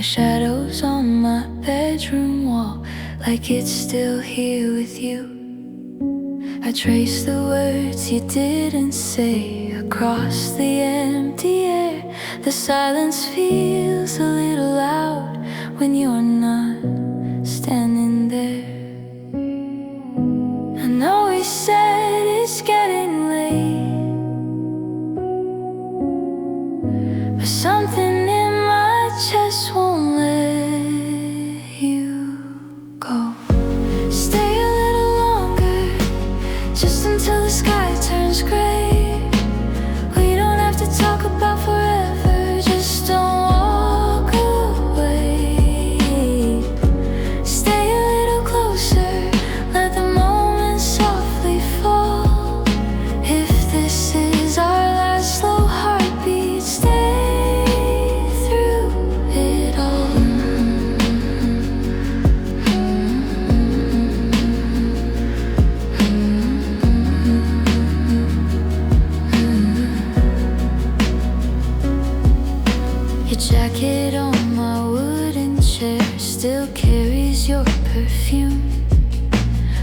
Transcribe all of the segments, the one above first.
shadows on my bedroom wall, like it's still here with you. I trace the words you didn't say across the empty air. The silence feels a little loud when you're not standing there. I know we said it's getting late, but something in my chest won't let you go. Stay a little longer, just until the sky turns gray. We don't have to talk about forever, just don't walk away. Stay a little closer, let the moment softly fall. If this is our last slow heartbeat, stay through it all. Your jacket on my wooden chair still carries your perfume,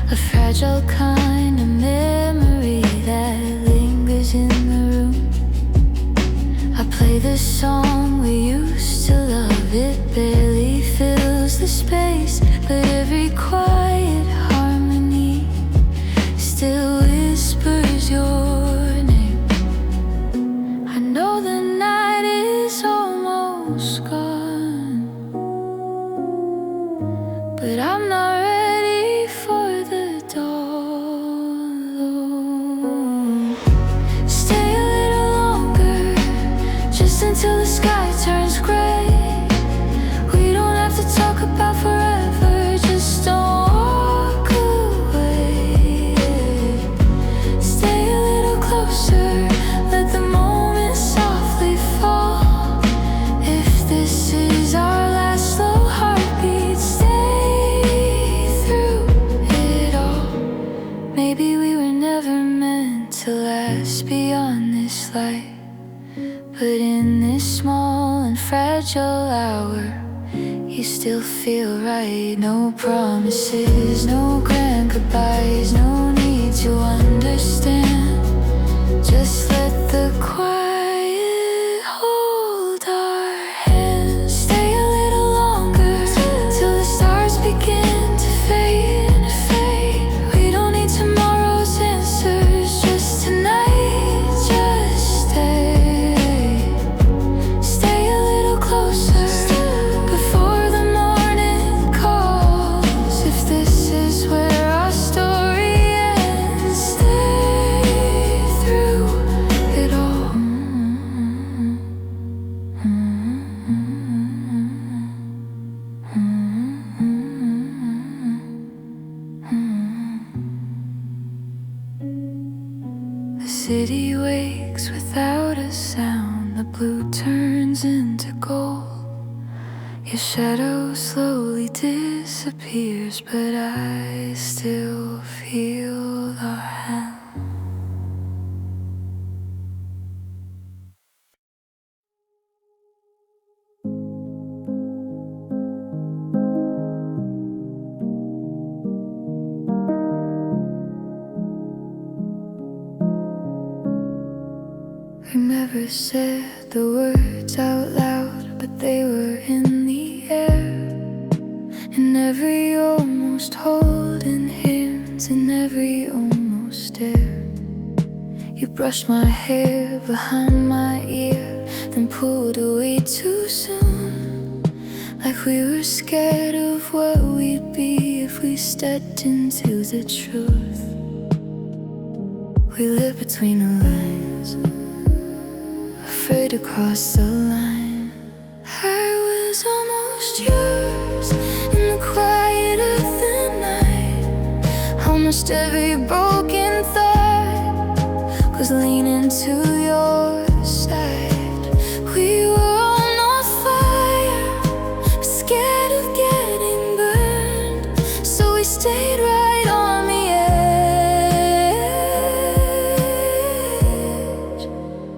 a fragile kind of memory that lingers in the room. I play the song we used to love, it barely fills the space, but every quiet harmony still whispers your name. I know the night is almost gone, but I'm not ready for the dawn. Stay a little longer, just until the sky turns gray. We don't have to talk about forever, just don't walk away. Stay a little closer, let the moment softly fall. If this is our last slow heartbeat, stay through it all. Maybe we were never meant to last beyond this light, but in this small and fragile hour, you still feel right. No promises, no grand goodbyes, no need to understand. Just let the quiet hold our hands. Stay a little longer, till the stars begin to fade. We don't need tomorrow's answers, just tonight, just stay. Stay a little closer, before the morning calls. If this is where our story ends, stay through it all. The city wakes without a sound, the blue turns into gold. Your shadow slowly disappears, but I still feel our hand. We never said the words out loud, but they were in the air. In every almost holding hands, in every almost stare. You brushed my hair behind my ear, then pulled away too soon, like we were scared of what we'd be if we stepped into the truth. We lived between the lines, afraid to cross the line. I was almost yours in the quiet of the night. Almost every broken thought was leaning to your side. We were on fire, scared of getting burned, so we stayed right on the edge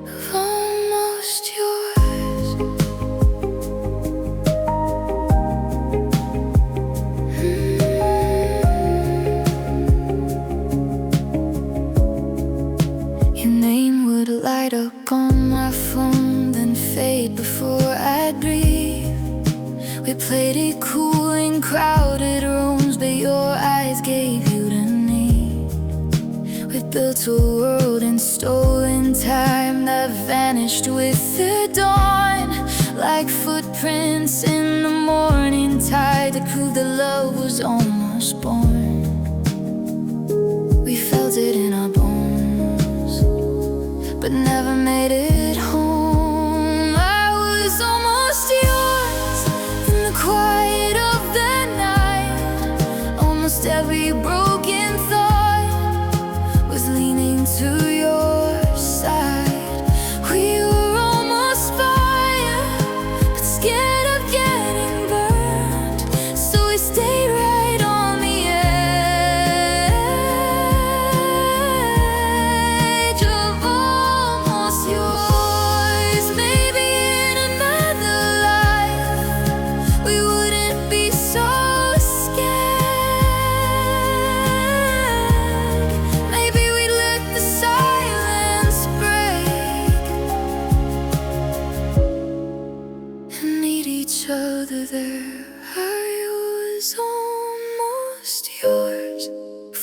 of almost yours. light up on my phone, then fade before I'd breathe. We played it cool in crowded rooms, but your eyes gave you to me. We built a world in stolen time that vanished with the dawn, like footprints in the morning tide that proved that love was almost born. We felt it in our bones, but never made it home. I was almost yours in the quiet of the night. Almost every broken thought was leaning to your side. We were almost fire, but scared of getting burned, so we stayed right on the edge of almost yours. Maybe in another life we wouldn't be so scared. Maybe we'd let the silence break and meet each other there. I was almost yours.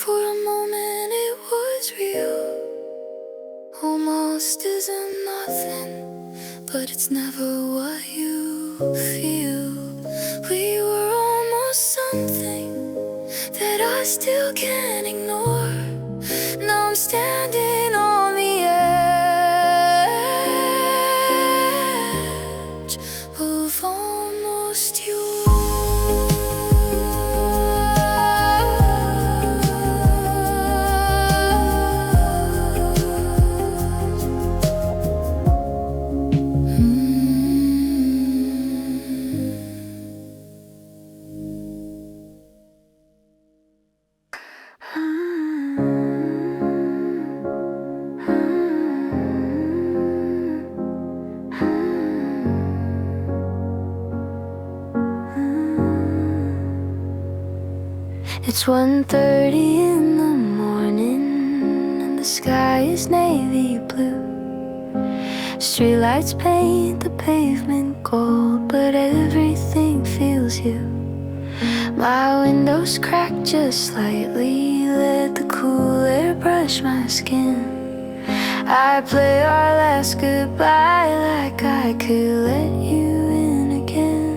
For a moment it was real. Almost isn't nothing, but it's never what you feel. We were almost something that I still can't ignore. Now I'm standing on the edge of almost yours. It's 1:30 in the morning and the sky is navy blue. Streetlights paint the pavement gold, but everything feels you. My window's cracked just slightly, let the cool air brush my skin. I play our last goodbye like I could let you in again.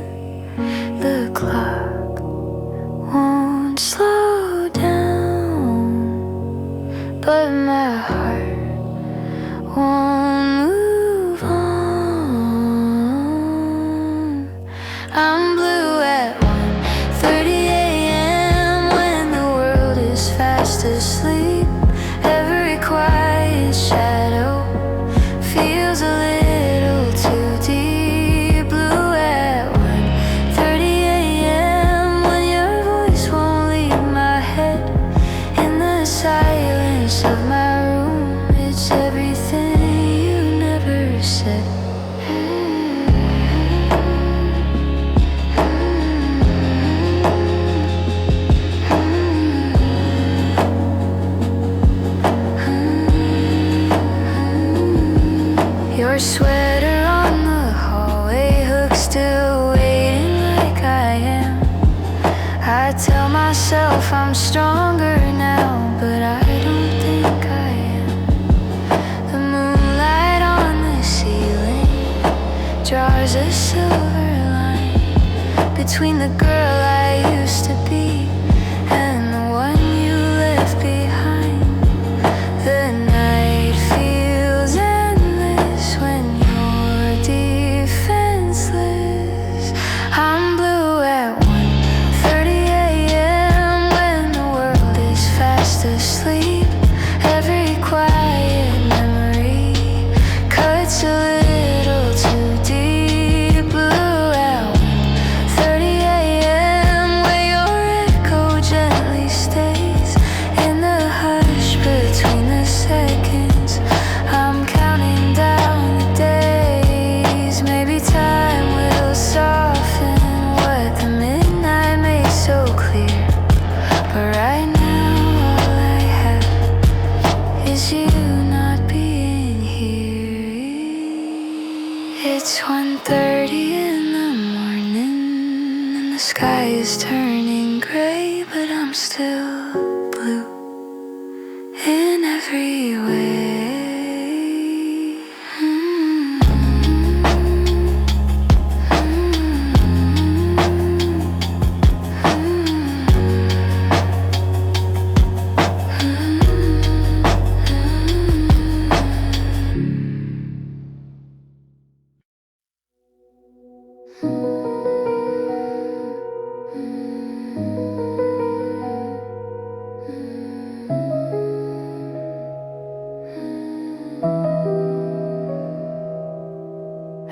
The clock won't slow down, but my heart won't move on. I'm blue at 1:30 a.m. when the world is fast asleep. Every quiet shadow feels a little too deep. Blue at 1:30 a.m. when your voice won't leave my head. In the silence of my room, it's everything you never said. Your sweater on the hallway hook, still waiting like I am. I tell myself I'm stronger now, but I don't think I am. The moonlight on the ceiling draws a silver line between the girl I used to be and the one you left behind. The night feels endless when you're defenseless. I'm blue at 1:30 a.m. when the world is fast asleep. Every quiet memory cuts a little too deep. Blue at 1:30 a.m. It's 1:30 in the morning and the sky is turning gray, but I'm still blue in every way.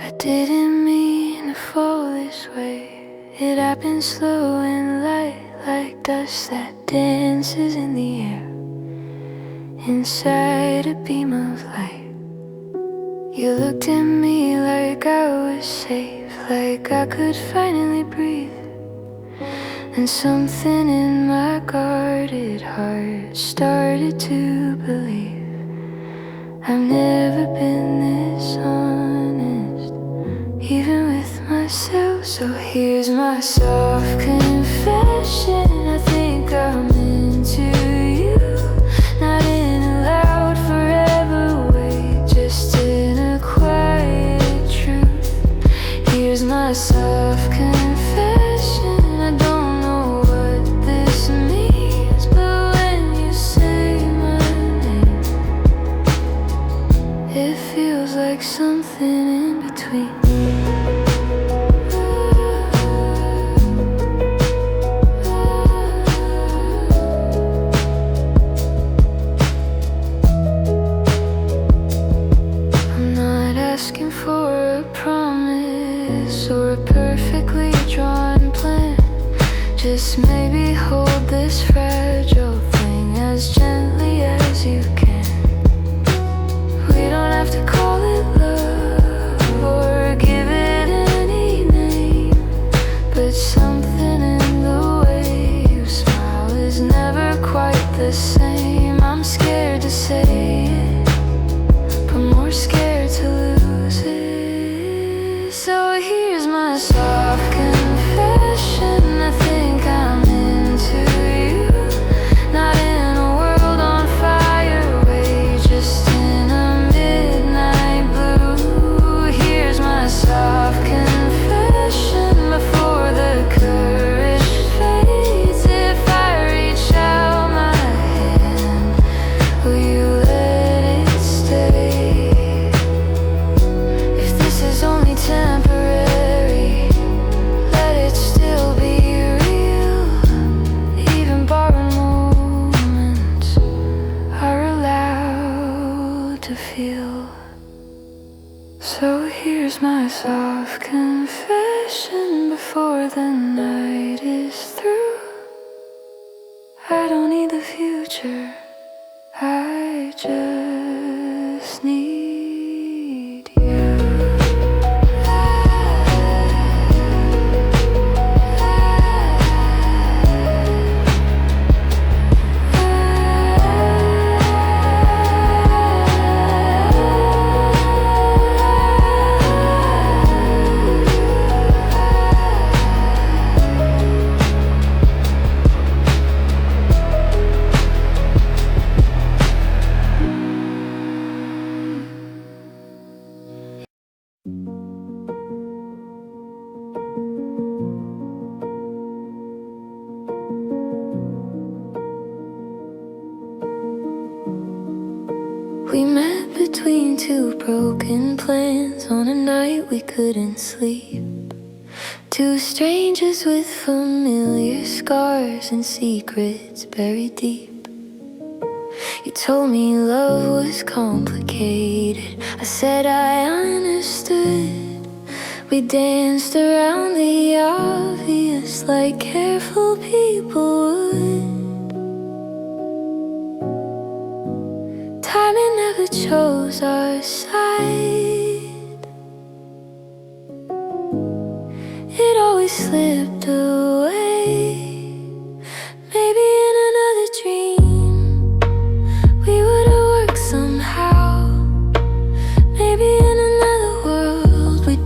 I didn't mean to fall this way. It happened slow and light, like dust that dances in the air inside a beam of light. You looked at me like I was safe, like I could finally breathe. And something in my guarded heart started to believe I've never been this honest, even with myself. So here's my soft confession. I think I'm into you, not in a loud forever way, just in a quiet truth. Here's my soft confession. I don't know what this means, but when you say my name, it feels like something in between. I'm not asking for a promise or a perfectly drawn plan. Just maybe hold this fragile thing as gently as you can. We don't have to call it love or give it any name, but something in the way you smile is never quite the same. I'm scared to say it, but more scared to lose it. So here's my soft confession. I think I'm into you, not in a world on fire way, just in a midnight blue. Here's my soft confession before the courage fades. If I reach out my hand, will you let it stay? If this is only temporary, let it still be real. Even borrowed moments are allowed to feel. So here's my soft confession before the night is through. I don't need the future, I just need you. We met between two broken plans on a night we couldn't sleep. Two strangers with familiar scars and secrets buried deep. You told me love was complicated. I said I understood. We danced around the obvious like careful people would. Timing never chose our side. It always slipped away. Maybe in another dream we would have worked somehow. Maybe in another world we'd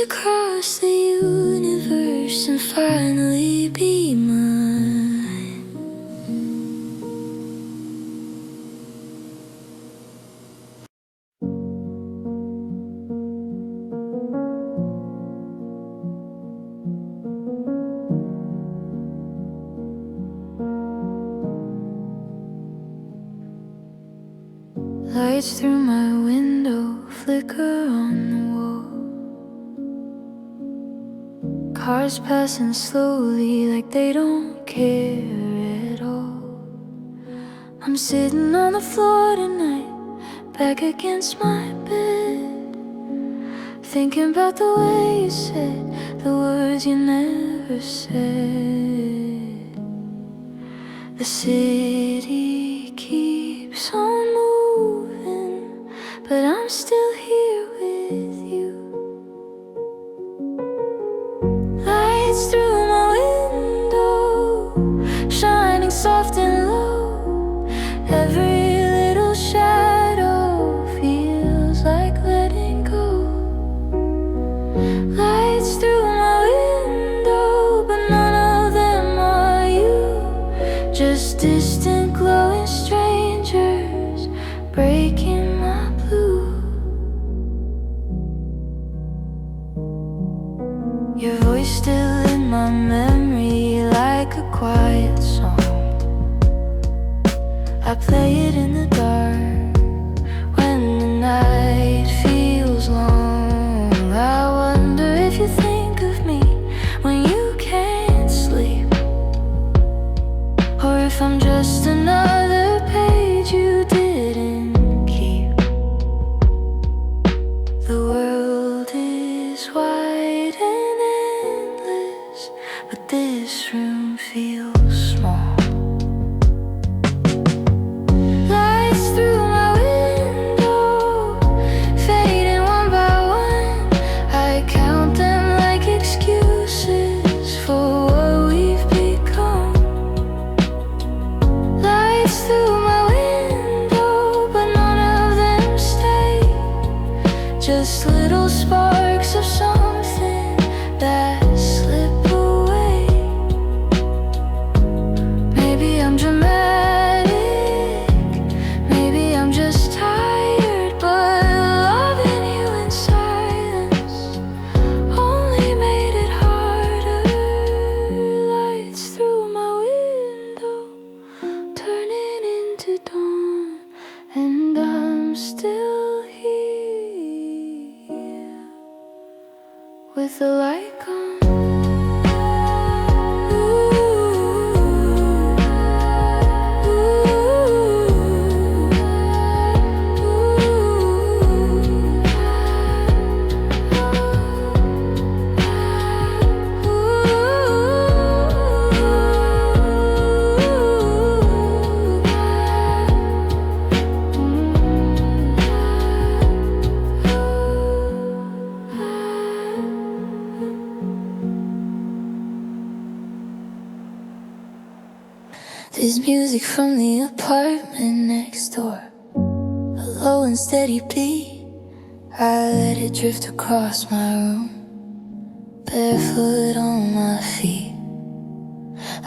across the universe and finally be mine. Lights through my window flicker on the wall. Cars passing slowly like they don't care at all. I'm sitting on the floor tonight, back against my bed, thinking about the way you said the words you never said. The city keeps on moving, but I'm still here with you. Lights through my window, shining soft and low. Every little shadow feels like letting go. Lights through my window, but none of them are you. Just distant glowing strangers breaking my blue. Your voice still in my memory like a quiet song. I play it in the dark when the night feels long. I wonder if you think of me when you can't sleep, or if I'm just another page you didn't keep. The world is wide and endless, but this room feels small. Lights through my window, fading one by one. I count them like excuses for what we've become. Lights through my window, but none of them stay. Just little sparks of something that slip away. Maybe I'm dramatic, maybe I'm just tired, but loving you in silence only made it harder. Lights through my window, turning into dawn, and I'm still here with the light gone. There's music from the apartment next door, a low and steady beat. I let it drift across my room, barefoot on my feet.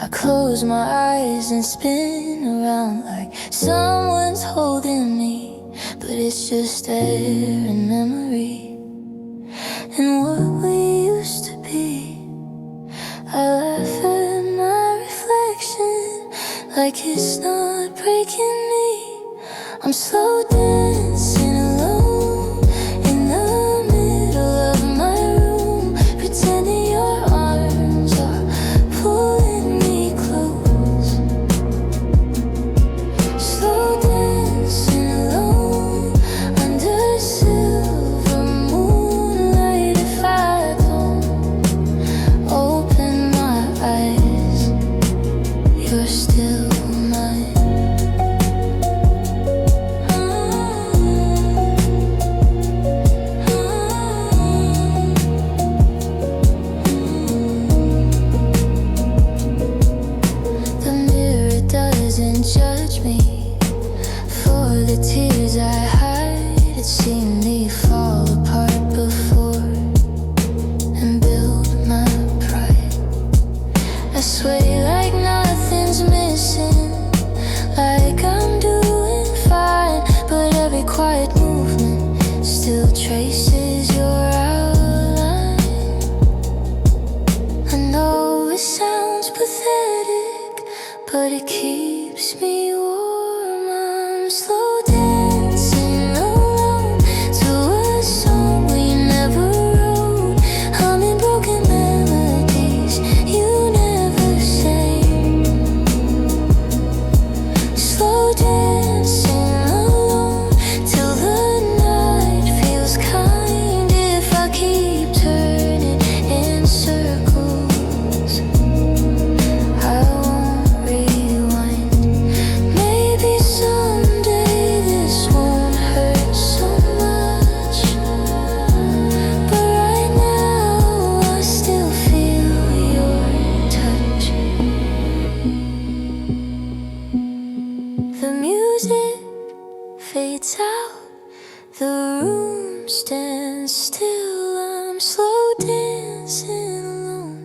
I close my eyes and spin around like someone's holding me, but it's just air and memory and what we used to be. I laugh at my reflection like it's not breaking me. I'm slow dancing alone in the middle of my room, pretending your arms are pulling me close. Slow dancing alone under silver moonlight. If I don't open my eyes, you're still mine. The mirror doesn't judge me for the tears I hide. It's seen me fall apart before. slow dancing alone till the night feels kind. If I keep turning in circles, I won't rewind. Maybe someday this won't hurt so much, but right now I still feel your touch. The music fades out, the room stands still. I'm slow dancing alone,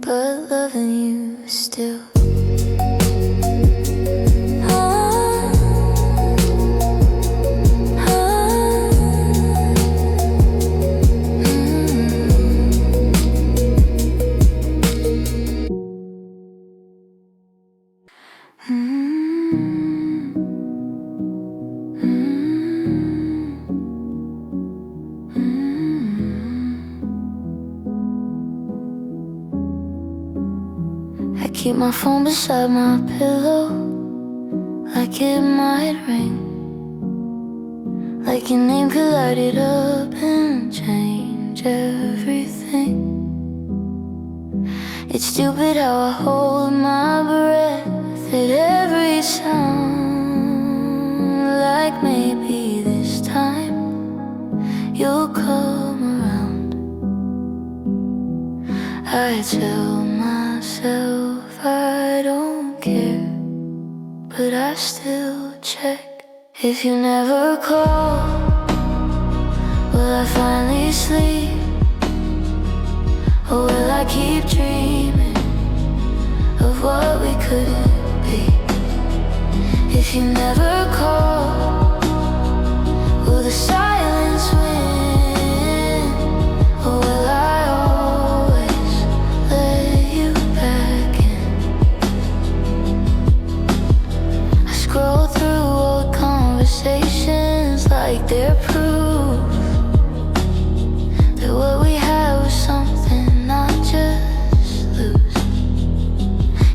but loving you still. I keep my phone beside my pillow, like it might ring, like your name could light it up and change everything. It's stupid how I hold my breath at every sound, like maybe this time you'll come around. I tell myself I don't care, but I still check. If you never call, will I finally sleep? Or will I keep dreaming of what we could be? If you never call, will the silence win? Or will I always let you back in? I scroll through old conversations like they're proof that what we had was something not just lose.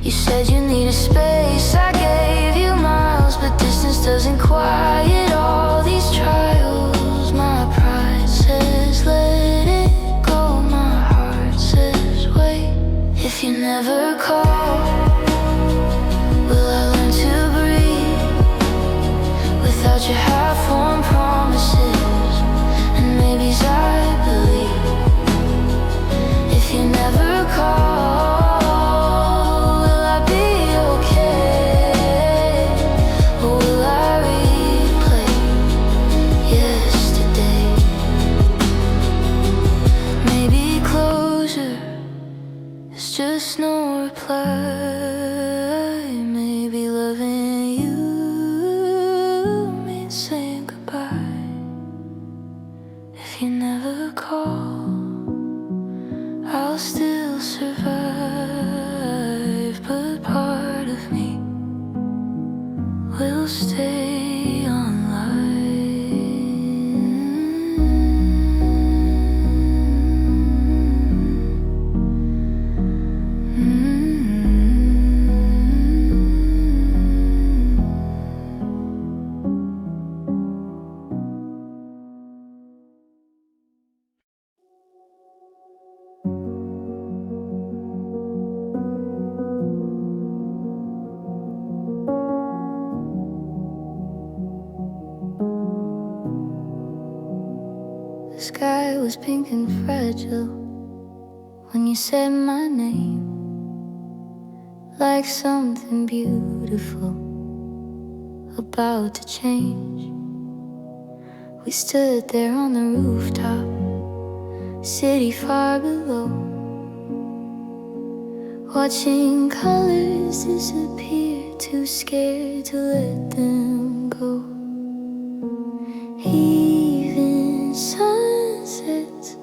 You said you needed space, I gave you miles, but distance doesn't quiet all these trials. My pride says let it go, my heart says wait. If you never call, will I learn to breathe without your half-formed promises and maybes I believe? If you never call, will I be okay? Or will I replay yesterday? Maybe closure is just no reply. Maybe loving you means saying goodbye. If you never call, I'll still survive, but part of me will stay The sky was pink and fragile when you said my name, like something beautiful about to change. We stood there on the rooftop, city far below, watching colors disappear, too scared to let them go. Even sunsets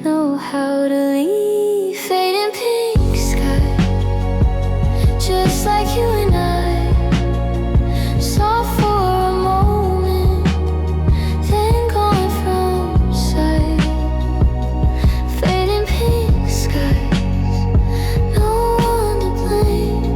know how to leave, fading pink sky, just like you and I saw for a moment, then gone from sight. Fading pink skies, no one to blame.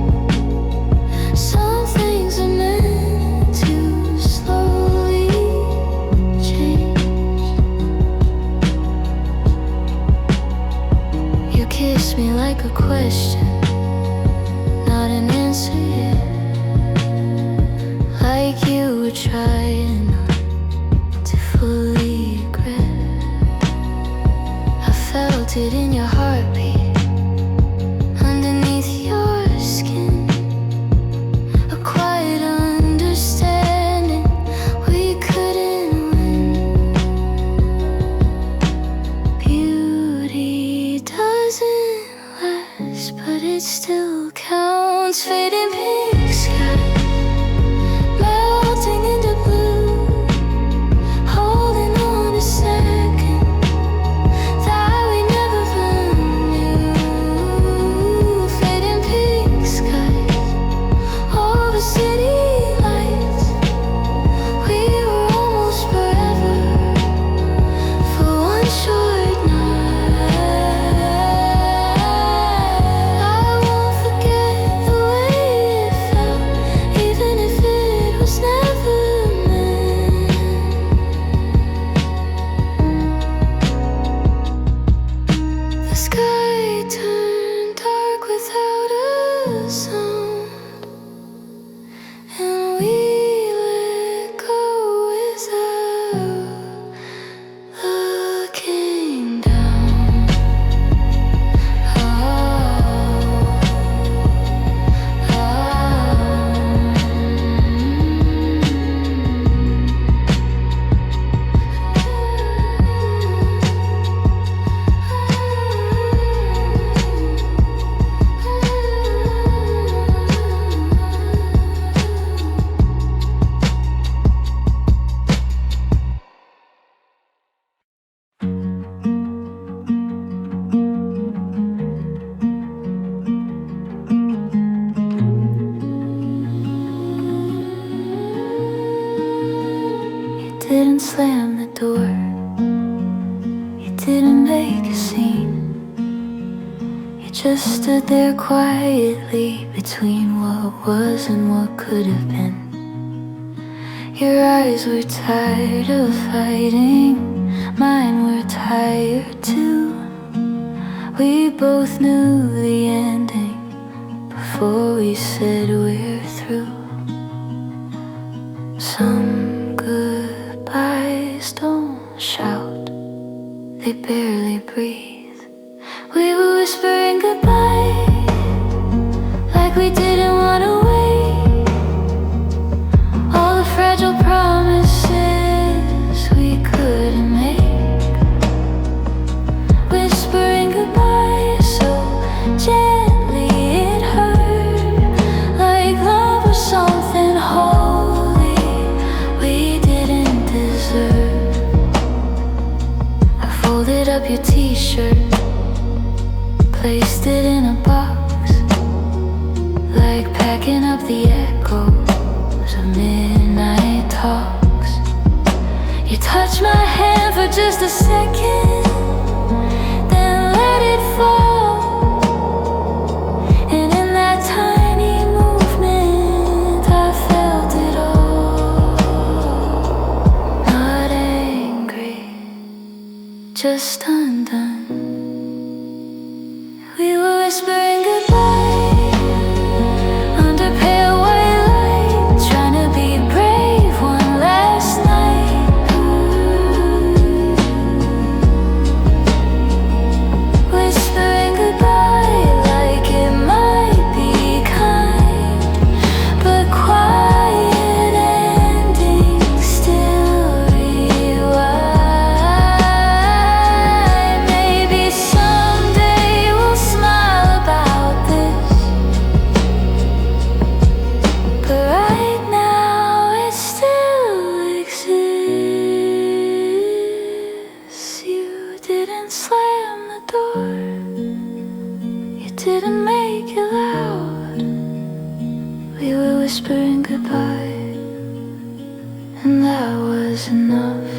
fading pink sky, melting into blue, holding on a second that we never knew. Fading pink skies over city lights, we were almost forever for one short night. I won't forget the way it felt, even if it was never meant. The sky turned dark without a sound, and we let go without looking down. You didn't slam the door, you didn't make a scene. You just stood there quietly between what was and what could have been. Your eyes were tired of fighting, mine were tired too. We both knew the ending before we said we're through. Some goodbyes don't shout, they barely breathe. We were whispering goodbye like we didn't want to wait. All the fragile promises we couldn't make, whispering goodbye so gently it hurt, like love was something holy we didn't deserve. I folded up your t-shirt, placed it in a box, like packing up the echoes of midnight talks. You touched my hand for just a second, then let it fall. And in that tiny movement I felt it all. Not angry, just undone. We were whispering goodbye under pale white light, trying to be brave one last night. Whispering goodbye like it might be kind, but quiet endings still rewind. Maybe someday we'll smile about this, but right now it still exists. You didn't slam the door, you didn't make it loud. We were whispering goodbye, and that was enough.